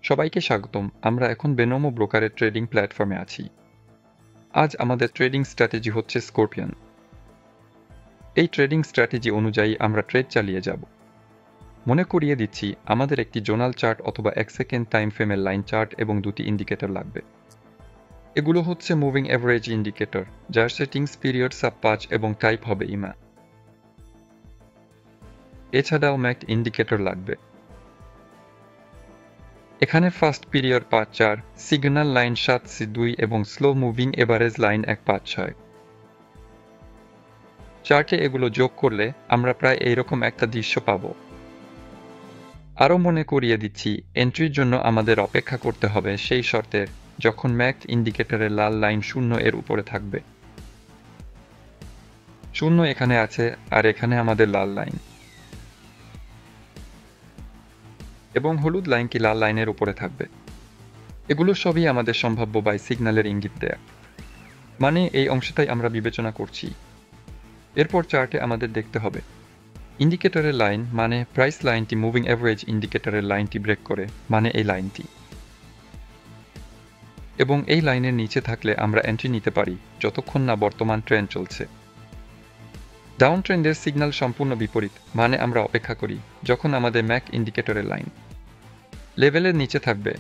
সবাইকে স্বাগতম। আমরা এখন বেনোমো ব্রোকারের ট্রেডিং প্ল্যাটফর্মে আছি। আজ আমাদের ট্রেডিং স্ট্র্যাটেজি হচ্ছে স্করপিয়ন। এই ট্রেডিং স্ট্র্যাটেজি অনুযায়ী আমরা ট্রেড চালিয়ে যাব। মনে করিয়ে দিচ্ছি, আমাদের একটি জোনাল চার্ট অথবা 1 সেকেন্ড টাইম ফ্রেমের লাইন চার্ট এবং দুটি ইন্ডিকেটর লাগবে। এগুলো হচ্ছে মুভিং অ্যাভারেজ ইন্ডিকেটর, যার সেটিংস পিরিয়ড, সাব 5 এবং টাইপ হবে ইমা। এছাড়াও ম্যাকড ইন্ডিকেটর লাগবে। এখানে first period 5-4, signal line 7C2 এবং স্লো মুভিং এভারেজ লাইন 1-5-6। চার্টে এগুলো যোগ করলে আমরা প্রায় এইরকম একটা দৃশ্য পাব। আরও মনে করিয়ে দিচ্ছি, এন্ট্রির জন্য আমাদের অপেক্ষা করতে হবে সেই শর্তের যখন ম্যাকড ইন্ডিকেটরের লাল লাইন 0 এর উপরে থাকবে। 0 এখানে আছে, আর এখানে আমাদের লাল লাইন, এবং হলুদ লাইনটি লাল লাইনের উপরে থাকবে। এগুলো সবই আমাদের সম্ভাব্য বাই সিগন্যালের ইঙ্গিত দেয়া, মানে এই অংশটাই আমরা বিবেচনা করছি। এরপর চার্টে আমাদের দেখতে হবে ইন্ডিকেটরের লাইন, মানে প্রাইস লাইনটি মুভিং অ্যাভারেজ ইন্ডিকেটরের লাইনটি ব্রেক করে, মানে এই লাইনটি, এবং এই লাইনের নিচে থাকলে আমরা এন্ট্রি নিতে পারি যতক্ষণ না বর্তমান ট্রেন্ড চলছে। ডাউন ট্রেন্ডের সিগন্যাল সম্পূর্ণ বিপরীত, মানে আমরা অপেক্ষা করি যখন আমাদের ম্যাক ইন্ডিকেটরের লাইন লেভেলের নিচে থাকবে।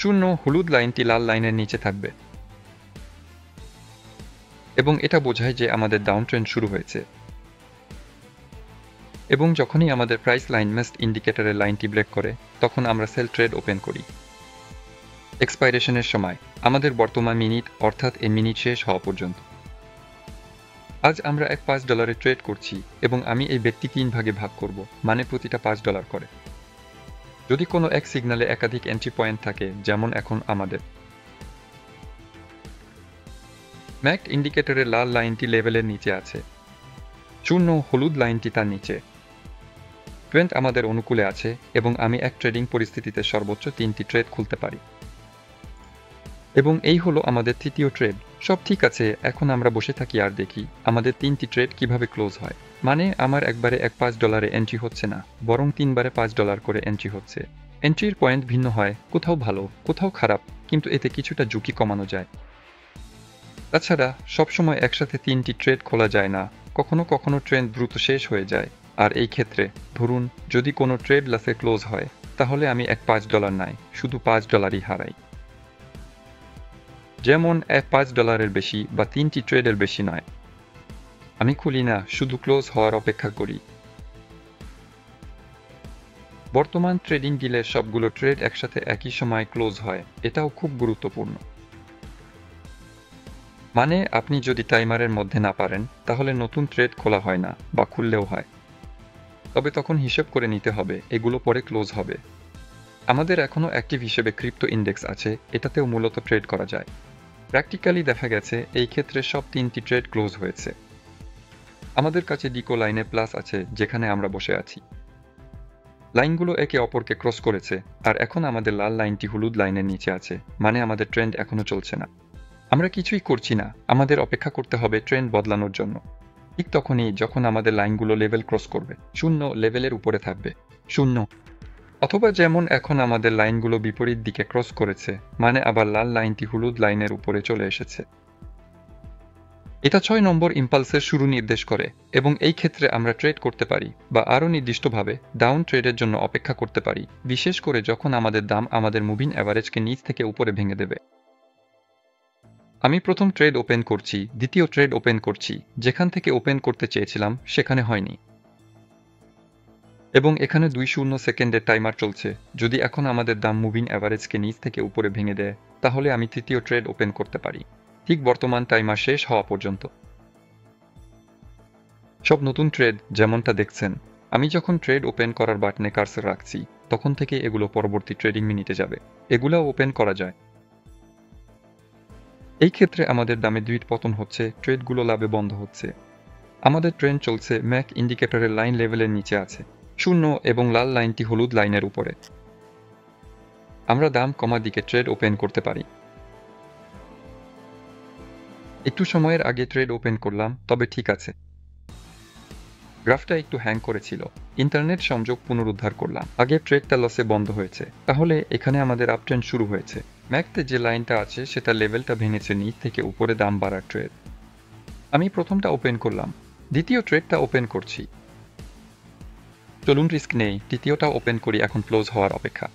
0 হলুদ লাইনটি লাল লাইনের নিচে থাকবে, এবং এটা বোঝায় যে আমাদের ডাউন ট্রেন্ড শুরু হয়েছে। এবং যখনই আমাদের প্রাইস লাইন ম্যাকড ইন্ডিকেটরের লাইনটি ব্রেক করে, তখন আমরা সেল ট্রেড ওপেন করি। এক্সপাইরেশনের সময় আমাদের বর্তমান মিনিট, অর্থাৎ এই মিনিট শেষ হওয়া পর্যন্ত। আজ আমরা $5 ট্রেড করছি, এবং আমি এই ব্যক্তি 3 ভাগে ভাগ করব, মানে প্রতিটা $5 করে। যদি কোনো এক সিগন্যালে একাধিক এন্ট্রি পয়েন্ট থাকে, যেমন এখন আমাদের ম্যাকড ইন্ডিকেটরের লাল লাইনটি লেভেলের নিচে আছে, 0 হলুদ লাইনটি তার নিচে, ট্রেন্ড আমাদের অনুকূলে আছে, এবং আমি এক ট্রেডিং পরিস্থিতিতে সর্বোচ্চ 3টি ট্রেড খুলতে পারি। এবং এই হলো আমাদের তৃতীয় ট্রেড। সব ঠিক আছে, এখন আমরা বসে থাকি আর দেখি আমাদের 3টি ট্রেড কিভাবে ক্লোজ হয়। মানে আমার একবারে $5 এন্ট্রি হচ্ছে না, বরং 3বারে $5 করে এন্ট্রি হচ্ছে। এন্ট্রির পয়েন্ট ভিন্ন হয়, কোথাও ভালো, কোথাও খারাপ, কিন্তু এতে কিছুটা ঝুঁকি কমানো যায়। তাছাড়া সবসময় একসাথে 3টি ট্রেড খোলা যায় না, কখনো কখনো ট্রেন্ড দ্রুত শেষ হয়ে যায়। আর এই ক্ষেত্রে ধরুন যদি কোনো ট্রেড লসে ক্লোজ হয়, তাহলে আমি $5 নাই, শুধু $5ই হারাই। যেমন $5 বেশি বা 3টি ট্রেডের বেশি নয়। আমি খুলি না, শুধু ক্লোজ হওয়ার অপেক্ষা করি। বর্তমান ট্রেডিং ডিলের সবগুলো ট্রেড একসাথে একই সময় ক্লোজ হয়, এটাও খুব গুরুত্বপূর্ণ। মানে আপনি যদি টাইমারের মধ্যে না পারেন, তাহলে নতুন ট্রেড খোলা হয় না, বা খুললেও হয়। তবে তখন হিসেব করে নিতে হবে এগুলো পরে ক্লোজ হবে। আমাদের এখনও অ্যাক্টিভ হিসেবে ক্রিপ্টো ইন্ডেক্স আছে, এটাতেও মূলত ট্রেড করা যায়। প্র্যাকটিক্যালি দেখা গেছে এই ক্ষেত্রে সব 3টি ট্রেড ক্লোজ হয়েছে। আমাদের কাছে ডিকো লাইনে প্লাস আছে, যেখানে আমরা বসে আছি। লাইনগুলো একে অপরকে ক্রস করেছে, আর এখন আমাদের লাল লাইনটি হলুদ লাইনের নিচে আছে, মানে আমাদের ট্রেন্ড এখনো চলছে না। আমরা কিছুই করছি না, আমাদের অপেক্ষা করতে হবে ট্রেন্ড বদলানোর জন্য। ঠিক তখনই যখন আমাদের লাইনগুলো লেভেল ক্রস করবে, 0 লেভেলের উপরে থাকবে, 0। অথবা যেমন এখন আমাদের লাইনগুলো বিপরীত দিকে ক্রস করেছে, মানে আবার লাল লাইনটি হলুদ লাইনের উপরে চলে এসেছে। এটা 6 নম্বর ইম্পালসের শুরু নির্দেশ করে, এবং এই ক্ষেত্রে আমরা ট্রেড করতে পারি, বা আরও নির্দিষ্টভাবে ডাউন ট্রেডের জন্য অপেক্ষা করতে পারি, বিশেষ করে যখন আমাদের দাম আমাদের মুভিং অ্যাভারেজকে নিচ থেকে উপরে ভেঙে দেবে। আমি প্রথম ট্রেড ওপেন করছি, দ্বিতীয় ট্রেড ওপেন করছি, যেখান থেকে ওপেন করতে চেয়েছিলাম সেখানে হয়নি, এবং এখানে 2 সেকেন্ডের টাইমার চলছে। যদি এখন আমাদের দাম মুভিং অ্যাভারেজকে নিচ থেকে উপরে ভেঙে দেয়, তাহলে আমি তৃতীয় ট্রেড ওপেন করতে পারি, ঠিক বর্তমান টাইমার শেষ হওয়া পর্যন্ত। সব নতুন ট্রেড যেমনটা দেখছেন, আমি যখন ট্রেড ওপেন করার বাটনে কার্সর রাখছি, তখন থেকে এগুলো পরবর্তী ট্রেডিং মিনিটে যাবে। এগুলাও ওপেন করা যায়। এই ক্ষেত্রে আমাদের দামে দ্বিত পতন হচ্ছে, ট্রেডগুলো লাভে বন্ধ হচ্ছে। আমাদের ট্রেন্ড চলছে ম্যাক ইন্ডিকেটরের লাইন লেভেলের নিচে আছে, 0, এবং লাল লাইনটি হলুদ লাইনের উপরে। আমরা দাম কমার দিকে ট্রেড ওপেন করতে পারি। একটু সময়ের আগে ট্রেড ওপেন করলাম, তবে ঠিক আছে। গ্রাফটা একটু হ্যাং করেছিল। ইন্টারনেট সংযোগ পুনরুদ্ধার করলাম। আগে ট্রেডটা লসে বন্ধ হয়েছে, তাহলে এখানে আমাদের আপট্রেন্ড শুরু হয়েছে। ম্যাকতে যে লাইনটা আছে সেটা লেভেলটা ভেঙেছে নিচ থেকে উপরে দাম বাড়ার ট্রেড। আমি প্রথমটা ওপেন করলাম, দ্বিতীয় ট্রেডটা ওপেন করছি। চলুন রিস্ক নেই, তৃতীয়টা ওপেন করি, এখন ক্লোজ হওয়ার অপেক্ষা।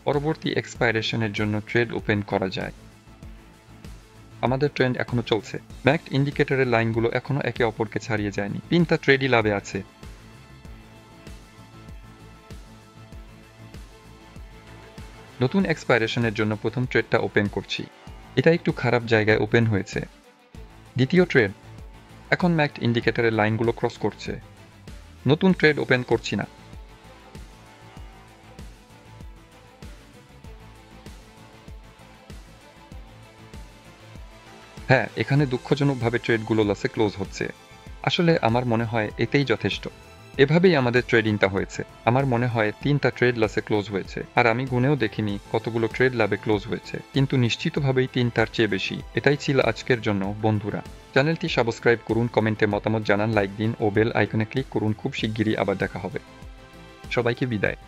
পরবর্তী এক্সপাইরেশনের জন্য ট্রেড ওপেন করা যায়। আমাদের ট্রেন্ড এখনো চলছে। ম্যাকড ইন্ডিকেটরের লাইনগুলো এখনো একে অপরকে ছাড়িয়ে যায়নি। 3টা ট্রেডই লাভে আছে। নতুন এক্সপাইরেশনের জন্য প্রথম ট্রেডটা ওপেন করছি। এটা একটু খারাপ জায়গায় ওপেন হয়েছে। দ্বিতীয় ট্রেড। এখন ম্যাকড ইন্ডিকেটরের লাইনগুলো ক্রস করছে। নতুন ট্রেড ওপেন করছি না। হ্যাঁ, এখানে দুঃখজনকভাবে ট্রেডগুলো লসে ক্লোজ হচ্ছে। আসলে আমার মনে হয় এতেই যথেষ্ট। এভাবেই আমাদের ট্রেডিংটা হয়েছে। আমার মনে হয় 3টা ট্রেড লসে ক্লোজ হয়েছে, আর আমি গুনেও দেখিনি কতগুলো ট্রেড লাভে ক্লোজ হয়েছে, কিন্তু নিশ্চিতভাবেই 3টার চেয়ে বেশি। এটাই ছিল আজকের জন্য বন্ধুরা। চ্যানেলটি সাবস্ক্রাইব করুন, কমেন্টে মতামত জানান, লাইক দিন ও বেল আইকনে ক্লিক করুন। খুব শিগগিরই আবার দেখা হবে। সবাইকে বিদায়।